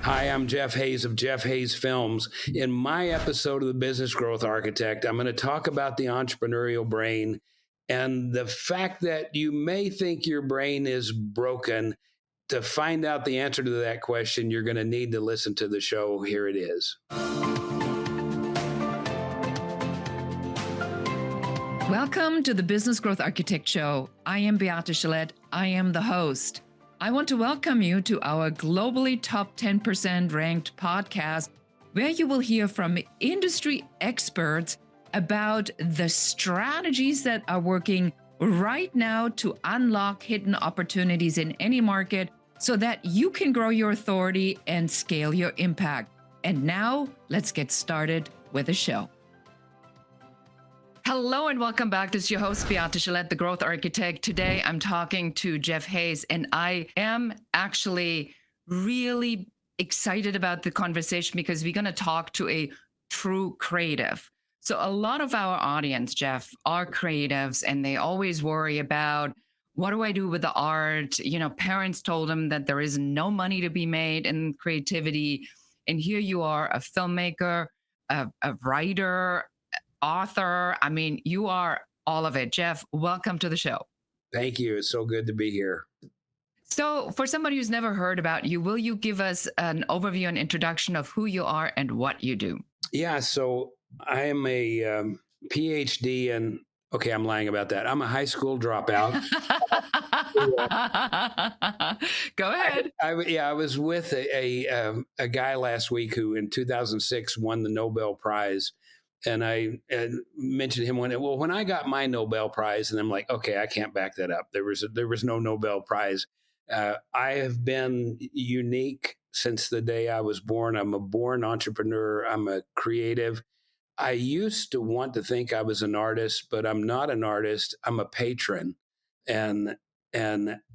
Hi, I'm Jeff Hayes of Jeff Hayes Films. In my episode of The Business Growth Architect, I'm going to talk about the entrepreneurial brain and the fact that you may think your brain is broken. To find out the answer to that question, you're going to need to listen to the show. Here it is. Welcome to the Business Growth Architect Show. I am Beate Chelette. I am the host. I want to welcome you to our globally top 10% ranked podcast, where you will hear from industry experts about the strategies that are working right now to unlock hidden opportunities in any market so that you can grow your authority and scale your impact. And now let's get started with the show. Hello and welcome back. This is your host, Beate Chelette, the Growth Architect. Today, I'm talking to Jeff Hayes, and I am actually really excited about the conversation because we're going to talk to a true creative. So a lot of our audience, Jeff, are creatives, and they always worry about, what do I do with the art? You know, parents told them that there is no money to be made in creativity. And here you are, a filmmaker, a writer, author. I mean, you are all of it. Jeff, welcome to the show. Thank you. It's so good to be here. So for somebody who's never heard about you, will you give us an overview and introduction of who you are and what you do? Yeah, so I am a PhD in, okay, I'm lying about that. I'm a high school dropout. Go ahead. I was with a guy last week who in 2006 won the Nobel Prize. And I mentioned him when I got my Nobel Prize, and I'm like, okay, I can't back that up. There was no Nobel Prize. I have been unique since the day I was born. I'm a born entrepreneur. I'm a creative. I used to want to think I was an artist, but I'm not an artist. I'm a patron, and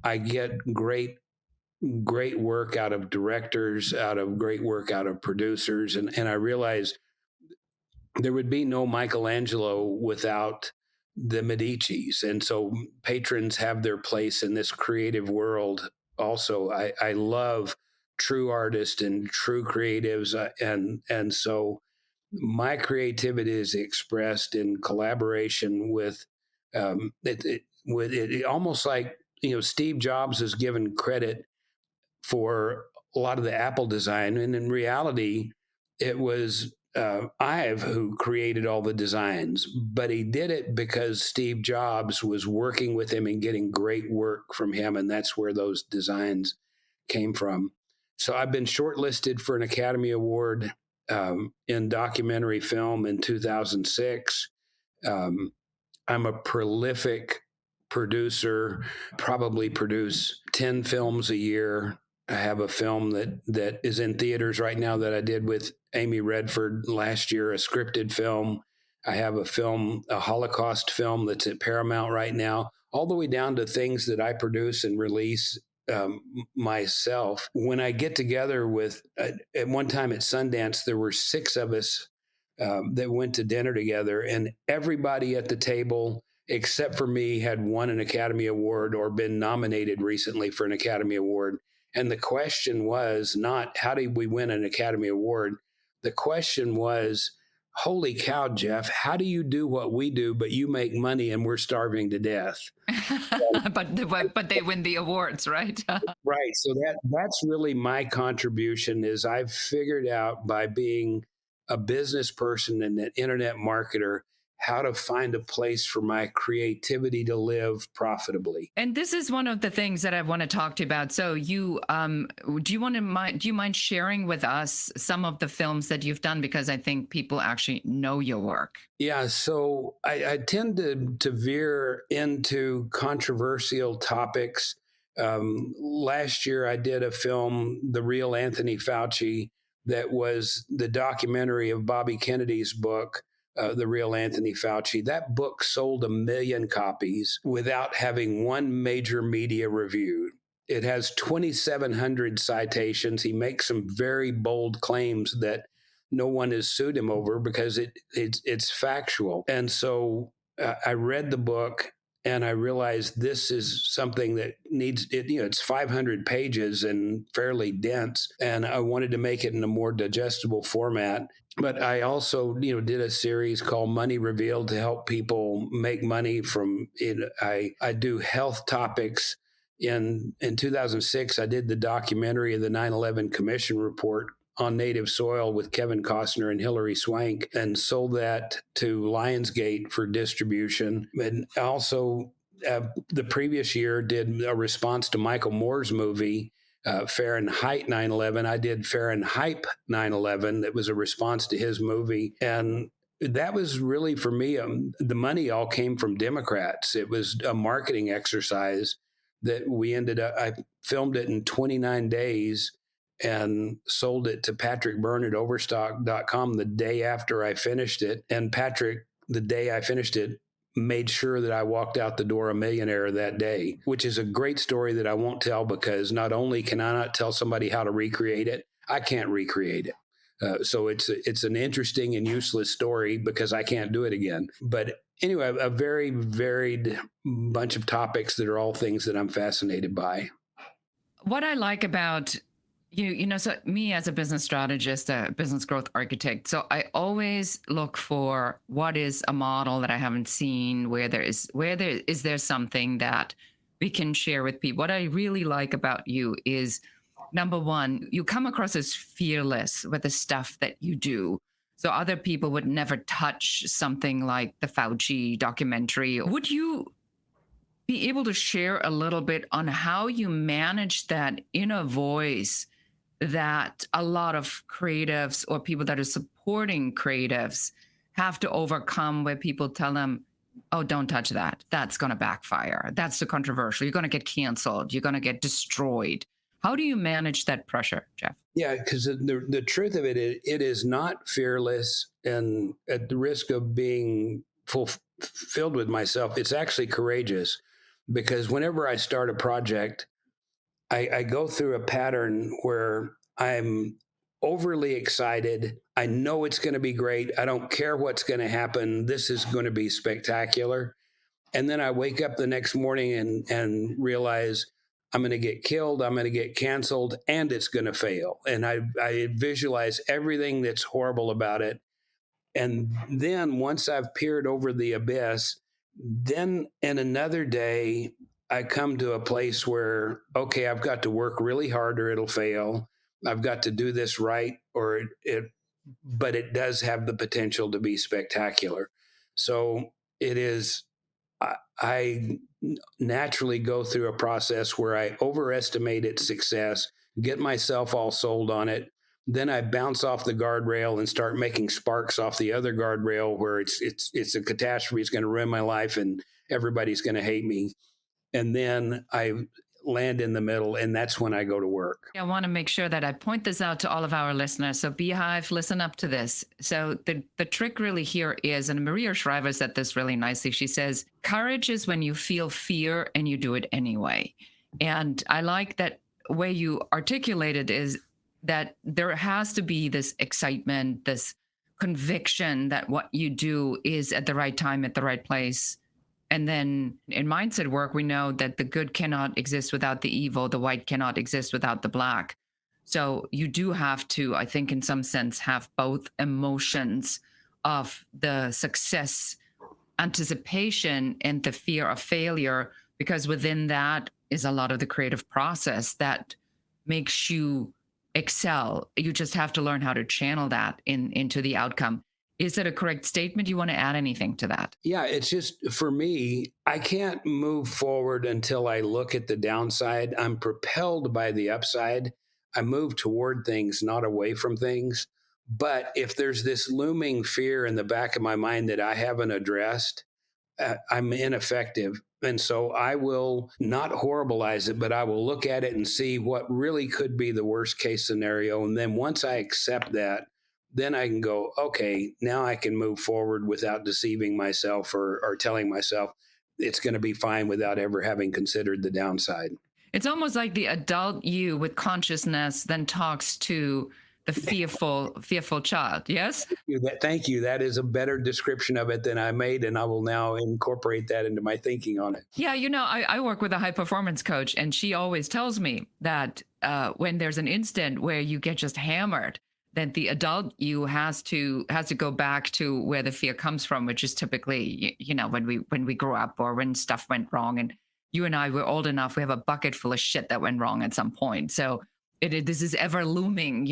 I get great work out of directors, great work out of producers, and I realize there would be no Michelangelo without the Medicis. And so patrons have their place in this creative world. Also, I love true artists and true creatives. And so my creativity is expressed in collaboration with it almost like, Steve Jobs is given credit for a lot of the Apple design. And in reality, it was Ive who created all the designs, but he did it because Steve Jobs was working with him and getting great work from him, and that's where those designs came from. So I've been shortlisted for an Academy Award in documentary film in 2006. I'm a prolific producer, probably produce 10 films a year. I have a film that is in theaters right now that I did with Amy Redford last year, a scripted film. I have a Holocaust film that's at Paramount right now, all the way down to things that I produce and release myself. When I get together with, at one time at Sundance, there were 6 of us that went to dinner together, and everybody at the table, except for me, had won an Academy Award or been nominated recently for an Academy Award. And the question was not, how did we win an Academy Award? The question was, holy cow, Jeff, how do you do what we do, but you make money and we're starving to death? But they win the awards, right? Right. So that's really my contribution is I've figured out by being a business person and an internet marketer how to find a place for my creativity to live profitably. And this is one of the things that I want to talk to you about. So do you mind sharing with us some of the films that you've done? Because I think people actually know your work. Yeah, so I tend to veer into controversial topics. Last year I did a film, The Real Anthony Fauci, that was the documentary of Bobby Kennedy's book, The Real Anthony Fauci. That book sold 1 million copies without having one major media review. It has 2,700 citations. He makes some very bold claims that no one has sued him over because it's factual. And so I read the book and I realized this is something that needs it. It's 500 pages and fairly dense, and I wanted to make it in a more digestible format. But I also, did a series called Money Revealed to help people make money from it. I do health topics. In 2006, I did the documentary of the 9/11 Commission report on native soil with Kevin Costner and Hilary Swank, and sold that to Lionsgate for distribution. And also, the previous year, did a response to Michael Moore's movie, Fahrenheit 9/11. I did Fahrenheit 9/11. That was a response to his movie. And that was really, for me, the money all came from Democrats. It was a marketing exercise that I filmed it in 29 days and sold it to Patrick Byrne at overstock.com the day after I finished it. And Patrick, the day I finished it, made sure that I walked out the door a millionaire that day, which is a great story that I won't tell, because not only can I not tell somebody how to recreate it, I can't recreate it. So it's an interesting and useless story because I can't do it again. But anyway, a very varied bunch of topics that are all things that I'm fascinated by. What I like about so me as a business strategist, a business growth architect, so I always look for what is a model that I haven't seen, where there is there something that we can share with people. What I really like about you is, number one, you come across as fearless with the stuff that you do. So other people would never touch something like the Fauci documentary. Would you be able to share a little bit on how you manage that inner voice that a lot of creatives or people that are supporting creatives have to overcome, where people tell them, oh, don't touch that. That's going to backfire. That's too controversial. You're going to get canceled. You're going to get destroyed. How do you manage that pressure, Jeff? Yeah, because the truth of it is not fearless and at the risk of being filled with myself. It's actually courageous, because whenever I start a project, I go through a pattern where I'm overly excited. I know it's going to be great. I don't care what's going to happen. This is going to be spectacular. And then I wake up the next morning and realize I'm going to get killed, I'm going to get canceled, and it's going to fail. And I visualize everything that's horrible about it. And then once I've peered over the abyss, then in another day, I come to a place where, okay, I've got to work really hard or it'll fail. I've got to do this right, or but it does have the potential to be spectacular. So it is, I naturally go through a process where I overestimate its success, get myself all sold on it. Then I bounce off the guardrail and start making sparks off the other guardrail where it's a catastrophe. It's going to ruin my life and everybody's going to hate me. And then I land in the middle, and that's when I go to work. I want to make sure that I point this out to all of our listeners. So Beehive, listen up to this. So the trick really here is, and Maria Shriver said this really nicely. She says, courage is when you feel fear and you do it anyway. And I like that way you articulated is that there has to be this excitement, this conviction that what you do is at the right time, at the right place. And then in mindset work, we know that the good cannot exist without the evil, the white cannot exist without the black. So you do have to, I think, in some sense, have both emotions of the success anticipation and the fear of failure, because within that is a lot of the creative process that makes you excel. You just have to learn how to channel that into the outcome. Is that a correct statement? Do you want to add anything to that? Yeah, it's just, for me, I can't move forward until I look at the downside. I'm propelled by the upside. I move toward things, not away from things. But if there's this looming fear in the back of my mind that I haven't addressed, I'm ineffective. And so I will not horribilize it, but I will look at it and see what really could be the worst case scenario. And then once I accept that, then I can go, okay, now I can move forward without deceiving myself or telling myself it's going to be fine without ever having considered the downside. It's almost like the adult you with consciousness then talks to the fearful child. Yes. Thank you. That is a better description of it than I made, and I will now incorporate that into my thinking on it. Yeah, I work with a high performance coach, and she always tells me that when there's an instant where you get just hammered, that the adult you has to go back to where the fear comes from, which is typically when we grew up or when stuff went wrong, and you and I were old enough, we have a bucket full of shit that went wrong at some point. So this is ever looming,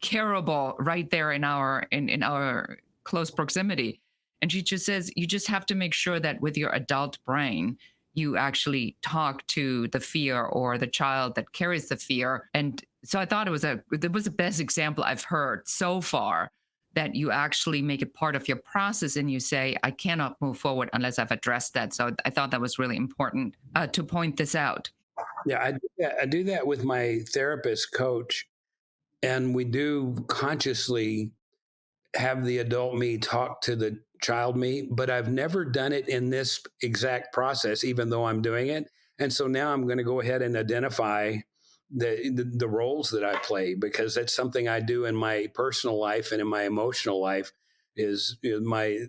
terrible right there in our close proximity. And she just says, you just have to make sure that with your adult brain, you actually talk to the fear or the child that carries the fear. And so I thought it was the best example I've heard so far, that you actually make it part of your process and you say, I cannot move forward unless I've addressed that. So I thought that was really important to point this out. Yeah, I do that with my therapist coach, and we do consciously have the adult me talk to the child me, but I've never done it in this exact process, even though I'm doing it. And so now I'm going to go ahead and identify the roles that I play, because that's something I do in my personal life and in my emotional life. Is my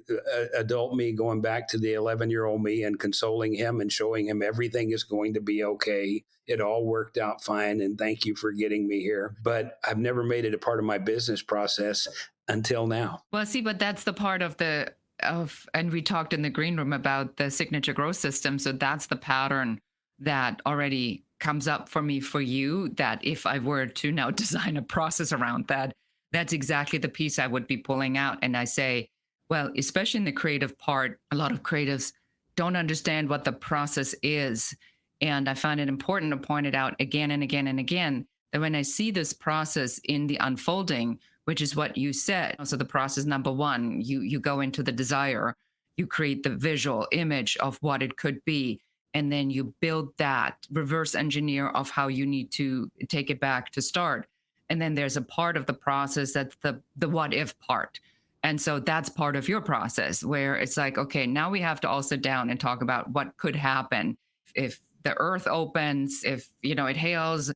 adult me going back to the 11-year-old me and consoling him and showing him everything is going to be okay. It all worked out fine, and thank you for getting me here. But I've never made it a part of my business process until now. Well, see, but that's the part and we talked in the green room about the signature growth system. So that's the pattern that already comes up for me for you. That if I were to now design a process around that, that's exactly the piece I would be pulling out. And I say, well, especially in the creative part, a lot of creatives don't understand what the process is. And I find it important to point it out again and again and again, that when I see this process in the unfolding, which is what you said. So the process number one, you go into the desire, you create the visual image of what it could be, and then you build that reverse engineer of how you need to take it back to start. And then there's a part of the process that's the what if part. And so that's part of your process where it's like, okay, now we have to all sit down and talk about what could happen if the earth opens, if it hails,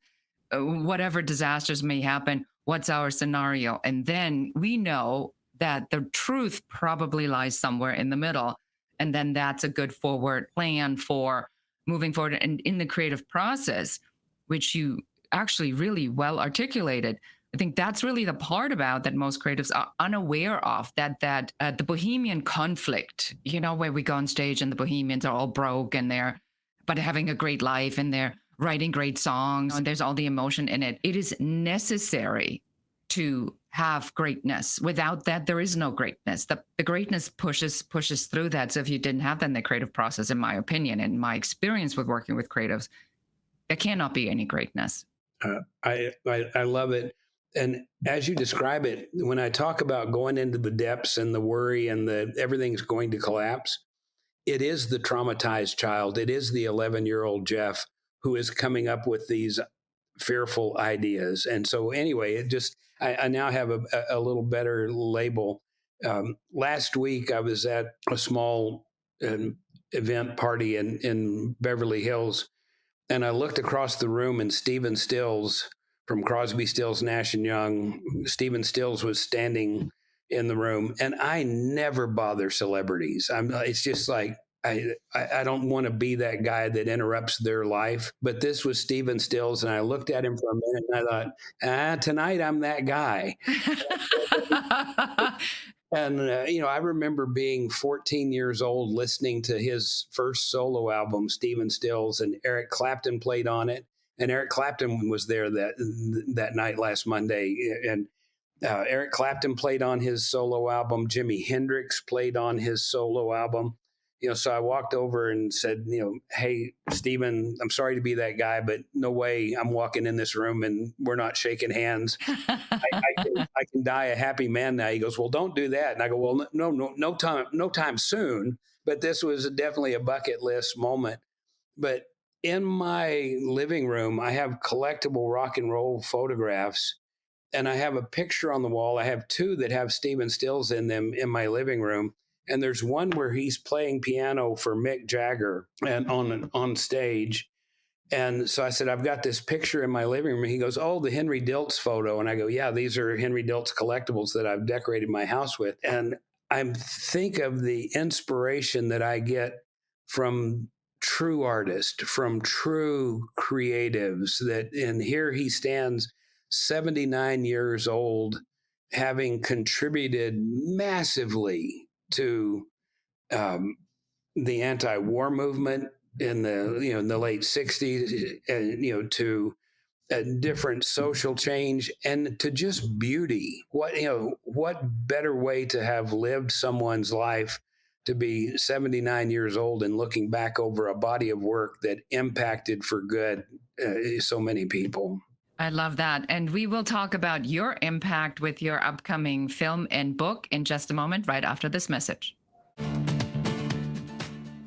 whatever disasters may happen, what's our scenario? And then we know that the truth probably lies somewhere in the middle. And then that's a good forward plan for moving forward. And in the creative process, which you actually really well articulated, I think that's really the part about that most creatives are unaware of, that the bohemian conflict, where we go on stage and the bohemians are all broke and they're but having a great life and they're writing great songs and there's all the emotion in it. It is necessary to have greatness. Without that, there is no greatness. The greatness pushes through that. So if you didn't have that in the creative process, in my opinion, and my experience with working with creatives, there cannot be any greatness. I love it. And as you describe it, when I talk about going into the depths and the worry and the everything's going to collapse, it is the traumatized child. It is the 11-year-old Jeff who is coming up with these fearful ideas. And so anyway, I now have a little better label. Last week, I was at a small event party in Beverly Hills, and I looked across the room, and Stephen Stills from Crosby, Stills, Nash and Young, Stephen Stills was standing in the room. And I never bother celebrities. It's just like, I don't want to be that guy that interrupts their life. But this was Stephen Stills, and I looked at him for a minute, and I thought, tonight I'm that guy. And, I remember being 14 years old listening to his first solo album, Stephen Stills, and Eric Clapton played on it. And Eric Clapton was there that night last Monday. And Eric Clapton played on his solo album. Jimi Hendrix played on his solo album. So I walked over and said, hey, Stephen, I'm sorry to be that guy, but no way I'm walking in this room and we're not shaking hands. I can die a happy man now. He goes, well, don't do that. And I go, well, no time soon. But this was definitely a bucket list moment. But in my living room, I have collectible rock and roll photographs, and I have a picture on the wall. I have two that have Stephen Stills in them in my living room. And there's one where he's playing piano for Mick Jagger and on stage. And so I said, I've got this picture in my living room. He goes, oh, the Henry Diltz photo. And I go, yeah, these are Henry Diltz collectibles that I've decorated my house with. And I think of the inspiration that I get from true artists, from true creatives that, and here he stands 79 years old, having contributed massively to um, the anti-war movement in the in the late 60s, and to a different social change and to just beauty. What better way to have lived someone's life to be 79 years old and looking back over a body of work that impacted for good so many people. I love that. And we will talk about your impact with your upcoming film and book in just a moment, right after this message.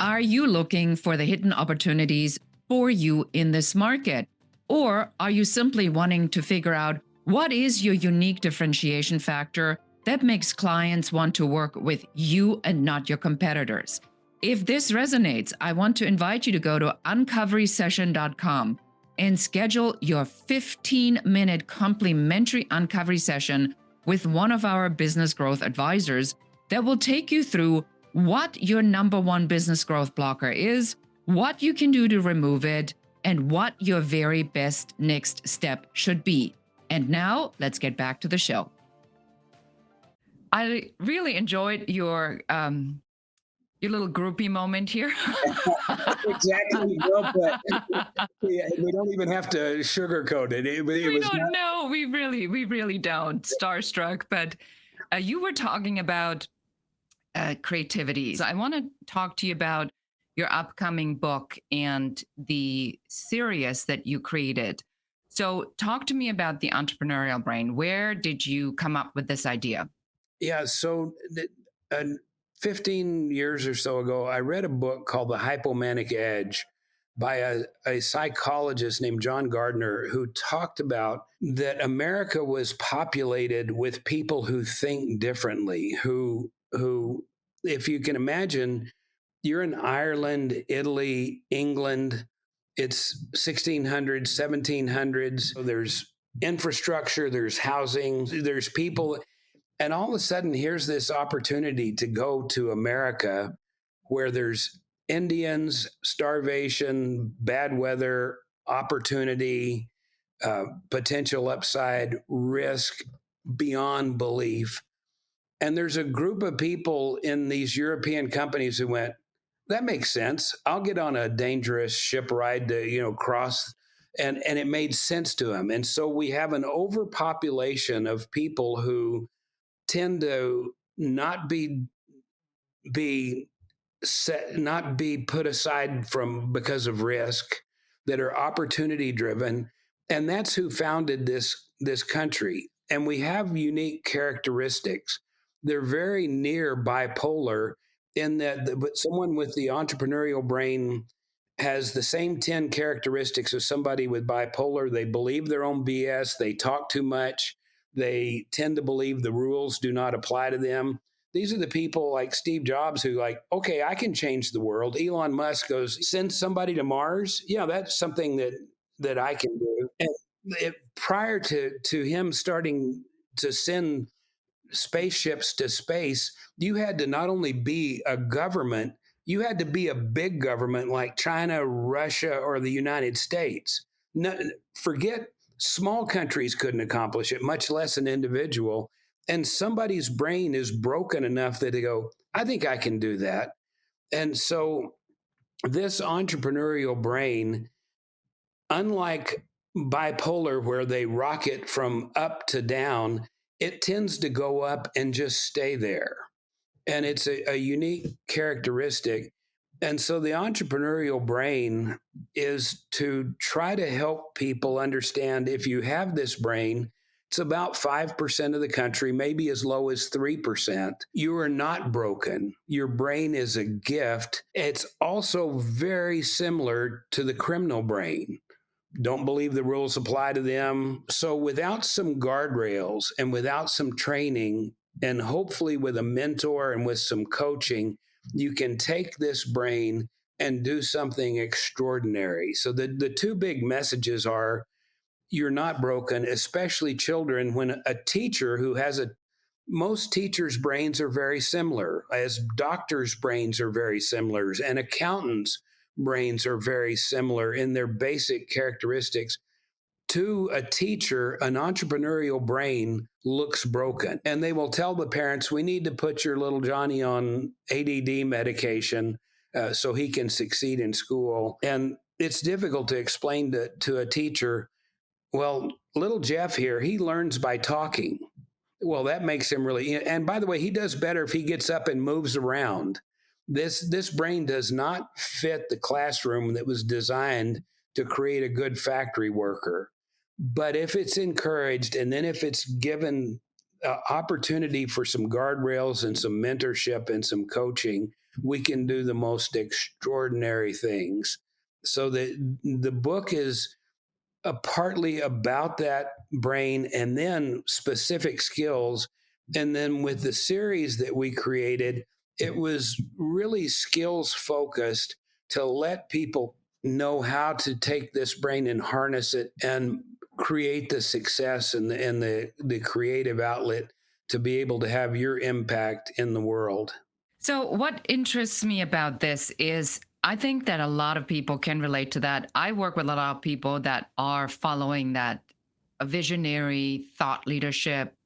Are you looking for the hidden opportunities for you in this market? Or are you simply wanting to figure out what is your unique differentiation factor that makes clients want to work with you and not your competitors? If this resonates, I want to invite you to go to uncoverysession.com and schedule your 15-minute complimentary uncovery session with one of our business growth advisors that will take you through what your number one business growth blocker is, what you can do to remove it, and what your very best next step should be. And now let's get back to the show. I really enjoyed your little groupie moment here. Exactly. Well, but we don't even have to sugarcoat it. We don't know. We really don't. Starstruck. But you were talking about creativity. So I want to talk to you about your upcoming book and the series that you created. So talk to me about the entrepreneurial brain. Where did you come up with this idea? Yeah. So 15 years or so ago, I read a book called The Hypomanic Edge by a psychologist named John Gardner, who talked about that America was populated with people who think differently, who, if you can imagine, you're in Ireland, Italy, England, it's 1600s, 1700s. So there's infrastructure, there's housing, there's people. And all of a sudden, here's this opportunity to go to America where there's Indians, starvation, bad weather, opportunity, potential upside, risk beyond belief. And there's a group of people in these European companies who went, that makes sense. I'll get on a dangerous ship ride to, cross. And it made sense to them. And so we have an overpopulation of people who tend to not be set, not be put aside from because of risk, that are opportunity driven, and that's who founded this country. And we have unique characteristics. They're very near bipolar in that, but someone with the entrepreneurial brain has the same 10 characteristics as somebody with bipolar. They believe their own BS. They talk too much. They tend to believe the rules do not apply to them. These are the people like Steve Jobs who okay, I can change the world. Elon Musk goes, send somebody to Mars. Yeah, that's something that I can do. And prior to him starting to send spaceships to space, you had to not only be a government, you had to be a big government like China, Russia, or the United States. No, forget small countries couldn't accomplish it, much less an individual. And somebody's brain is broken enough that they go, I think I can do that. And so this entrepreneurial brain, unlike bipolar, where they rocket from up to down, it tends to go up and just stay there. And it's a unique characteristic. And so the entrepreneurial brain is to try to help people understand, if you have this brain, it's about 5% of the country, maybe as low as 3%. You are not broken. Your brain is a gift. It's also very similar to the criminal brain. Don't believe the rules apply to them. So without some guardrails and without some training, and hopefully with a mentor and with some coaching, you can take this brain and do something extraordinary. So the two big messages are you're not broken, especially children. When a teacher who has a most teachers' brains are very similar, as doctors' brains are very similar, and accountants' brains are very similar in their basic characteristics. To a teacher, an entrepreneurial brain looks broken. And they will tell the parents, we need to put your little Johnny on ADD medication so he can succeed in school. And it's difficult to explain to a teacher, well, little Jeff here, he learns by talking. Well, that makes him really, and by the way, he does better if he gets up and moves around. This brain does not fit the classroom that was designed to create a good factory worker. But if it's encouraged, and then if it's given opportunity for some guardrails and some mentorship and some coaching, we can do the most extraordinary things. So the book is partly about that brain and then specific skills. And then with the series that we created, it was really skills focused to let people know how to take this brain and harness it and create the success and the creative outlet to be able to have your impact in the world. So, what interests me about this is I think that a lot of people can relate to that. I work with a lot of people that are following that a visionary thought leadership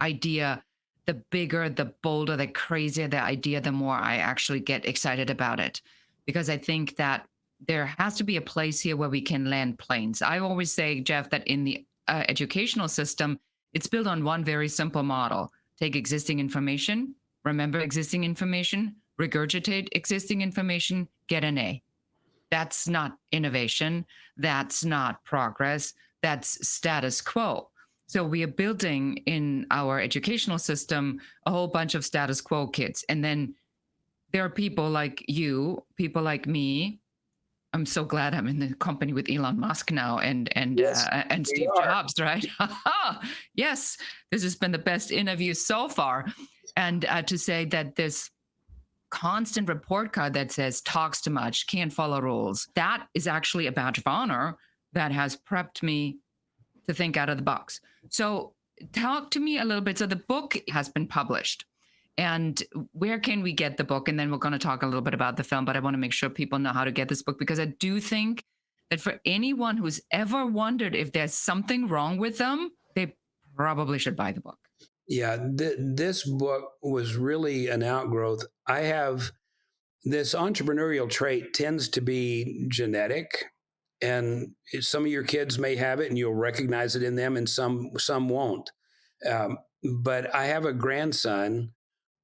idea. The bigger, the bolder, the crazier the idea, the more I actually get excited about it. Because I think that there has to be a place here where we can land planes. I always say, Jeff, that in the educational system, it's built on one very simple model: take existing information, remember existing information, regurgitate existing information, get an A. That's not innovation. That's not progress. That's status quo. So we are building in our educational system a whole bunch of status quo kids. And then there are people like you, people like me. I'm so glad I'm in the company with Elon Musk now Yes, and we Steve are. Jobs, right? Yes, this has been the best interview so far. And to say that this constant report card that says talks too much, can't follow rules, that is actually a badge of honor that has prepped me to think out of the box. So talk to me a little bit. So the book has been published. And where can we get the book? And then we're going to talk a little bit about the film, but I want to make sure people know how to get this book, because I do think that for anyone who's ever wondered if there's something wrong with them, they probably should buy the book. Yeah, this book was really an outgrowth. I have this entrepreneurial trait tends to be genetic, and some of your kids may have it and you'll recognize it in them, and some won't. But I have a grandson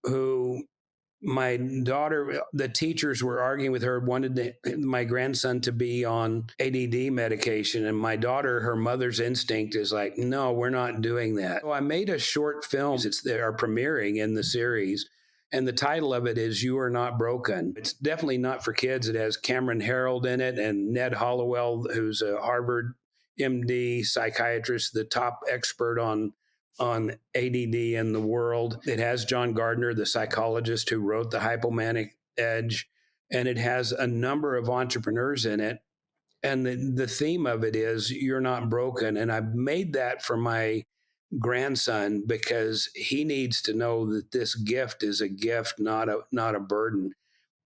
who my daughter, the teachers were arguing with her, wanted my grandson to be on ADD medication. And my daughter, her mother's instinct is like, no, we're not doing that. So I made a short film. They are premiering in the series. And the title of it is You Are Not Broken. It's definitely not for kids. It has Cameron Harold in it and Ned Hollowell, who's a Harvard MD psychiatrist, the top expert on ADD in the world. It has John Gardner, the psychologist who wrote The Hypomanic Edge, and it has a number of entrepreneurs in it. And the theme of it is you're not broken. And I've made that for my grandson because he needs to know that this gift is a gift, not a burden.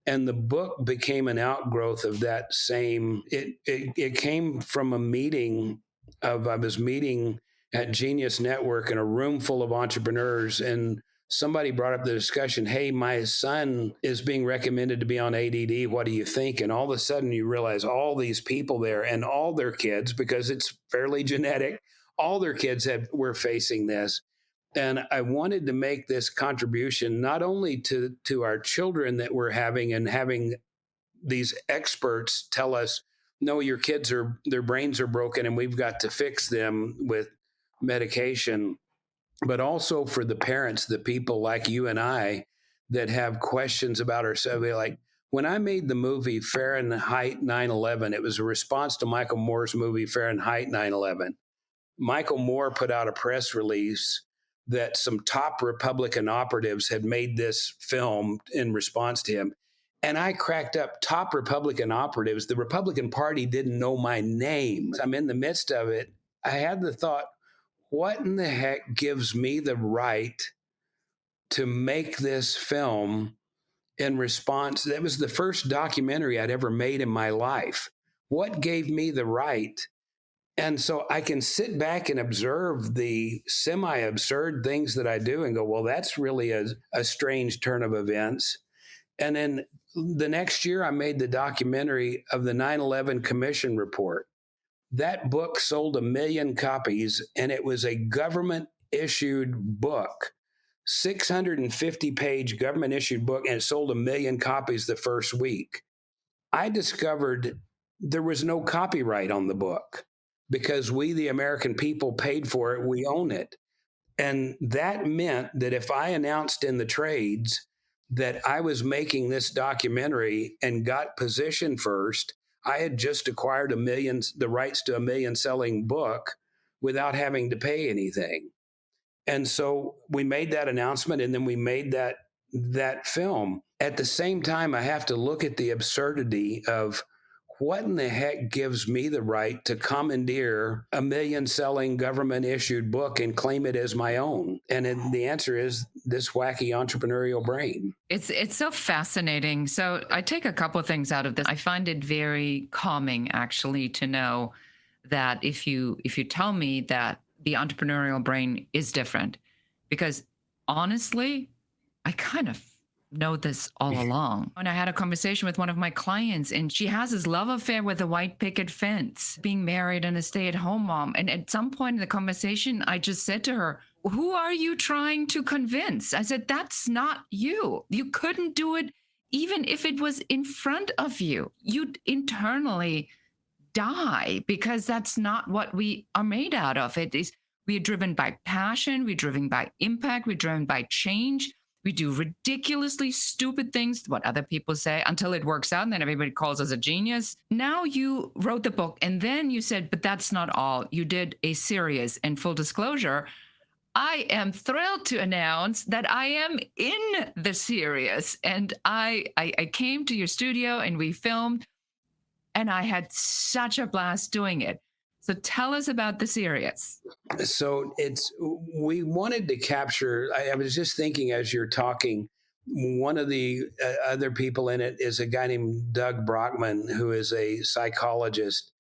And the book became an outgrowth of that same. It came from a meeting of I was meeting at Genius Network in a room full of entrepreneurs, and somebody brought up the discussion, hey, my son is being recommended to be on ADD. What do you think? And all of a sudden you realize all these people there and all their kids, because it's fairly genetic, all their kids were facing this. And I wanted to make this contribution not only to our children that we're having these experts tell us, no, your kids their brains are broken and we've got to fix them with medication, but also for the parents, the people like you and I that have questions about ourselves. Like when I made the movie Fahrenheit 9/11, it was a response to Michael Moore's movie Fahrenheit 9/11. Michael Moore put out a press release that some top Republican operatives had made this film in response to him. And I cracked up top Republican operatives. The Republican Party didn't know my name. I'm in the midst of it. I had the thought, what in the heck gives me the right to make this film in response? That was the first documentary I'd ever made in my life. What gave me the right? And so I can sit back and observe the semi absurd things that I do and go, well, that's really a strange turn of events. And then the next year, I made the documentary of the 9/11 Commission report. That book sold 1 million copies, and it was a government issued book, 650-page government issued book, and it sold 1 million copies the first week. I discovered there was no copyright on the book because we, the American people, paid for it. We own it. And that meant that if I announced in the trades that I was making this documentary and got position first, I had just acquired the rights to 1 million selling book without having to pay anything. And so we made that announcement, and then we made that film. At the same time, I have to look at the absurdity of what in the heck gives me the right to commandeer 1 million selling government issued book and claim it as my own? And the answer is this wacky entrepreneurial brain. It's so fascinating. So I take a couple of things out of this. I find it very calming actually to know that if you tell me that the entrepreneurial brain is different, because honestly, I kind of know this all along. And I had a conversation with one of my clients, and she has this love affair with a white picket fence, being married and a stay-at-home mom. And at some point in the conversation, I just said to her, who are you trying to convince? I said, that's not you. You couldn't do it even if it was in front of you. You'd internally die because that's not what we are made out of. It is, we are driven by passion, we're driven by impact, we're driven by change. We do ridiculously stupid things, what other people say, until it works out, and then everybody calls us a genius. Now you wrote the book, and then you said, but that's not all. You did a series. And full disclosure, I am thrilled to announce that I am in the series. And I came to your studio and we filmed, and I had such a blast doing it. So tell us about the series. So we wanted to capture, I was just thinking as you're talking, one of the other people in it is a guy named Doug Brockman, who is a psychologist.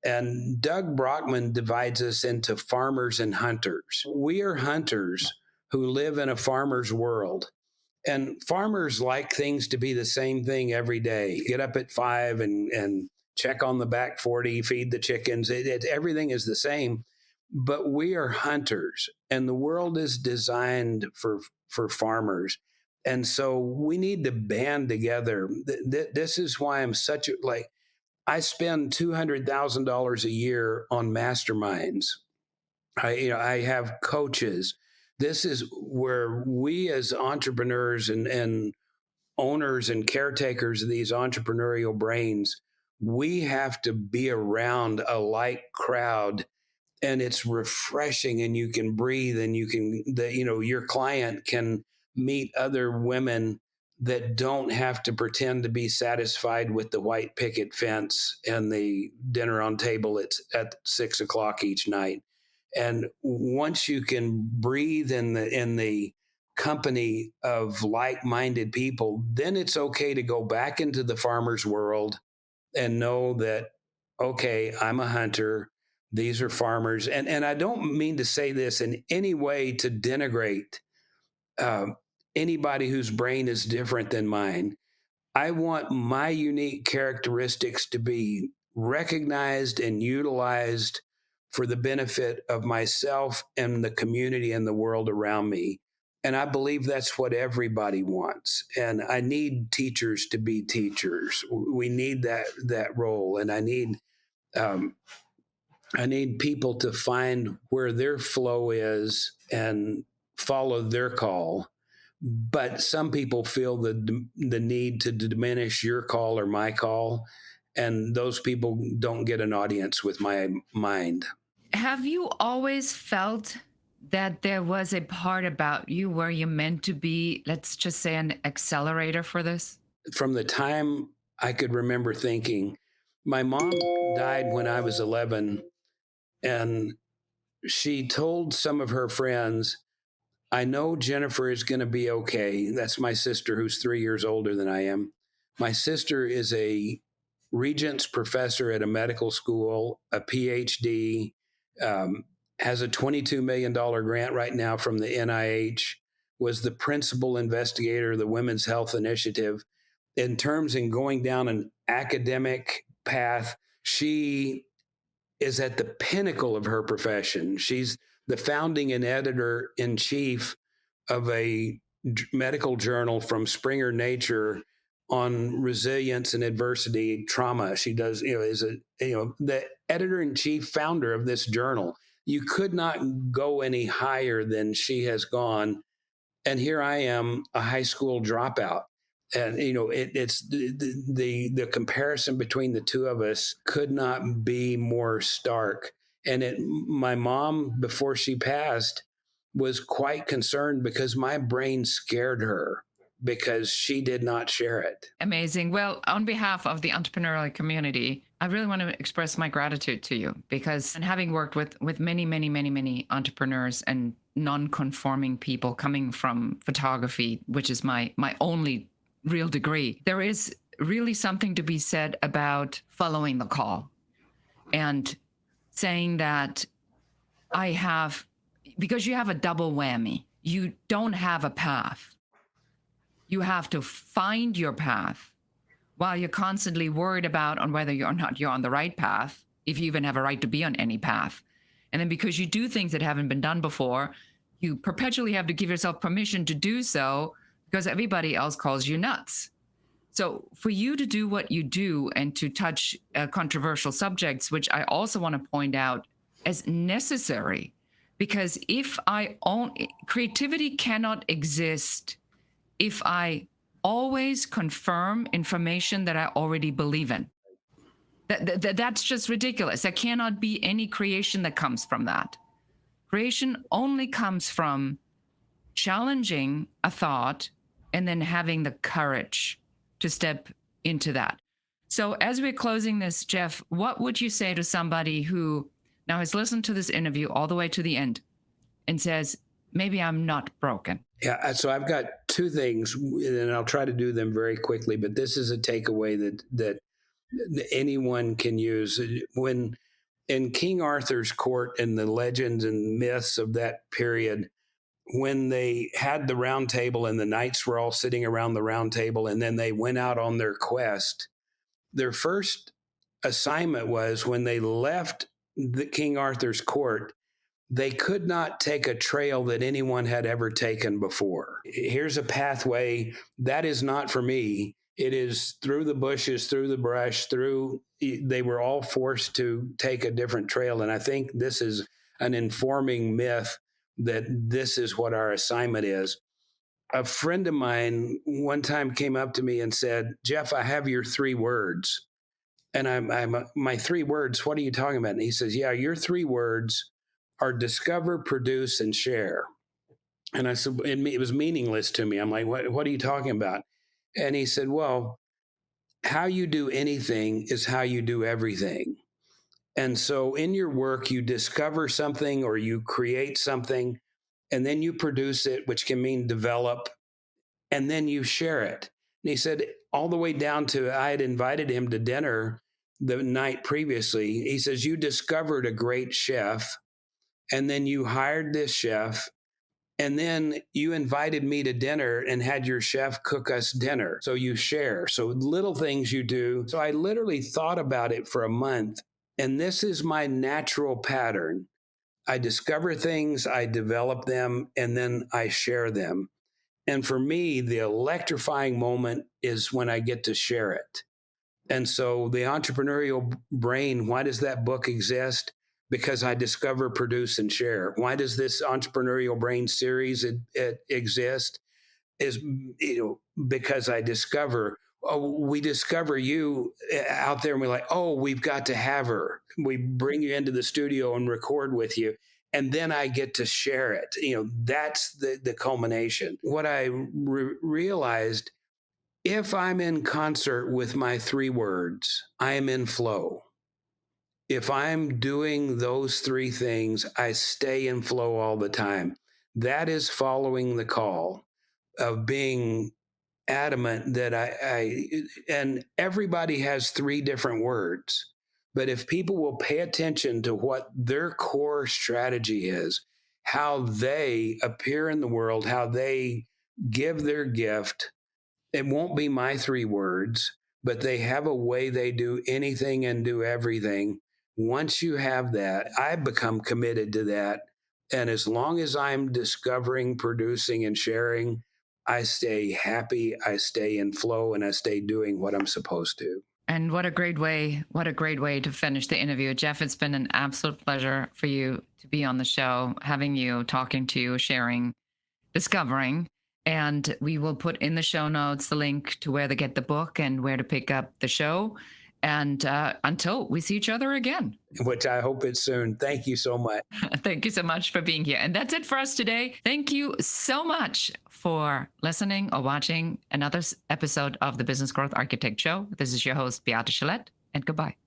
And Doug Brockman divides us into farmers and hunters. We are hunters who live in a farmer's world. And farmers like things to be the same thing every day. Get up at 5 and check on the back 40, feed the chickens. Everything is the same. But we are hunters, and the world is designed for farmers. And so we need to band together. This is why I'm such a, like, I spend $200,000 a year on masterminds. I have coaches. This is where we as entrepreneurs and owners and caretakers of these entrepreneurial brains, we have to be around a like crowd, and it's refreshing, and you can breathe, and your client can meet other women that don't have to pretend to be satisfied with the white picket fence and the dinner on table at 6 o'clock each night. And once you can breathe in the company of like-minded people, then it's okay to go back into the farmer's world and know that, okay, I'm a hunter. These are farmers. And I don't mean to say this in any way to denigrate uh, anybody whose brain is different than mine. I want my unique characteristics to be recognized and utilized for the benefit of myself and the community and the world around me. And I believe that's what everybody wants. And I need teachers to be teachers. We need that role. And um, I need people to find where their flow is and follow their call. But some people feel the need to diminish your call or my call, and those people don't get an audience with my mind. Have you always felt that there was a part about you where you meant to be, let's just say, an accelerator for this? from the time I could remember thinking. My mom died when I was 11, and she told some of her friends, I know Jennifer is going to be okay. That's my sister, who's 3 years older than I am. My sister is a Regents professor at a medical school, a PhD, um, has a $22 million grant right now from the NIH, was the principal investigator of the Women's Health Initiative. In terms in going down an academic path, she is at the pinnacle of her profession. She's the founding and editor in chief of a medical journal from Springer Nature on resilience and adversity trauma. She does, is the editor in chief founder of this journal. You could not go any higher than she has gone, and here I am, a high school dropout. And it's the comparison between the two of us could not be more stark. And my mom, before she passed, was quite concerned because my brain scared her because she did not share it. Amazing. Well, on behalf of the entrepreneurial community, I really want to express my gratitude to you because, and having worked with many, many, many, many entrepreneurs and non-conforming people coming from photography, which is my only real degree, there is really something to be said about following the call and saying that because you have a double whammy. You don't have a path. You have to find your path while you're constantly worried about on whether you're on the right path, if you even have a right to be on any path. And then because you do things that haven't been done before, you perpetually have to give yourself permission to do so because everybody else calls you nuts. So for you to do what you do and to touch controversial subjects, which I also want to point out as necessary, because creativity cannot exist if I always confirm information that I already believe in. That's just ridiculous. There cannot be any creation that comes from that. Creation only comes from challenging a thought and then having the courage to step into that. So as we're closing this, Jeff, what would you say to somebody who now has listened to this interview all the way to the end and says, maybe I'm not broken? Yeah, so I've got two things, and I'll try to do them very quickly, but this is a takeaway that anyone can use. When in King Arthur's court and the legends and myths of that period, when they had the round table and the knights were all sitting around the round table and then they went out on their quest, their first assignment was when they left the King Arthur's court, they could not take a trail that anyone had ever taken before. Here's a pathway that is not for me. It is through the bushes, through the brush, they were all forced to take a different trail. And I think this is an informing myth that this is what our assignment is. A friend of mine one time came up to me and said, Jeff, I have your 3 words. And I'm my 3 words, what are you talking about? And he says, yeah, your 3 words are discover, produce, and share. And I said, it was meaningless to me. I'm like, what are you talking about? And he said, well, how you do anything is how you do everything. And so in your work, you discover something or you create something, and then you produce it, which can mean develop, and then you share it. And he said, all the way down to, I had invited him to dinner the night previously. He says, you discovered a great chef, and then you hired this chef, and then you invited me to dinner and had your chef cook us dinner. So you share. So little things you do. So I literally thought about it for a month. And this is my natural pattern. I discover things, I develop them, and then I share them. And for me, the electrifying moment is when I get to share it. And so the entrepreneurial brain, why does that book exist? Because I discover, produce, and share. Why does this entrepreneurial brain series exist? Is because I discover. Oh, we discover you out there, and we're like, oh, we've got to have her. We bring you into the studio and record with you, and then I get to share it. That's the culmination. What I realized If I'm in concert with my 3 words, I am in flow. If I'm doing those 3 things, I stay in flow all the time. That is following the call of being adamant that and everybody has 3 different words. But if people will pay attention to what their core strategy is, how they appear in the world, how they give their gift, it won't be my 3 words, but they have a way they do anything and do everything. Once you have that, I've become committed to that. And as long as I'm discovering, producing, and sharing, I stay happy, I stay in flow, and I stay doing what I'm supposed to. And what a great way to finish the interview. Jeff, it's been an absolute pleasure for you to be on the show, having you, talking to you, sharing, discovering. And we will put in the show notes the link to where to get the book and where to pick up the show. And until we see each other again, which I hope it's soon. Thank you so much. Thank you so much for being here. And that's it for us today. Thank you so much for listening or watching another episode of the Business Growth Architect Show. This is your host, Beate Chelette, and goodbye.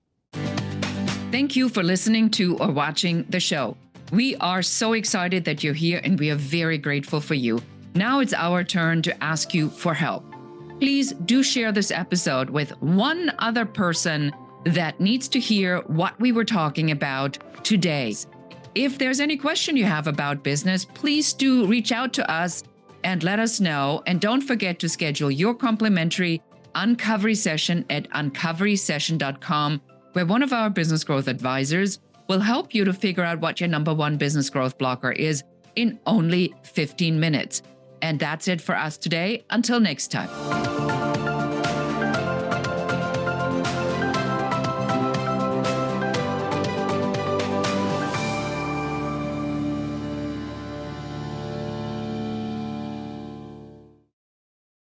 Thank you for listening to or watching the show. We are so excited that you're here, and we are very grateful for you. Now it's our turn to ask you for help. Please do share this episode with one other person that needs to hear what we were talking about today. If there's any question you have about business, please do reach out to us and let us know. And don't forget to schedule your complimentary uncovery session at uncoverysession.com, where one of our business growth advisors will help you to figure out what your number one business growth blocker is in only 15 minutes. And that's it for us today. Until next time.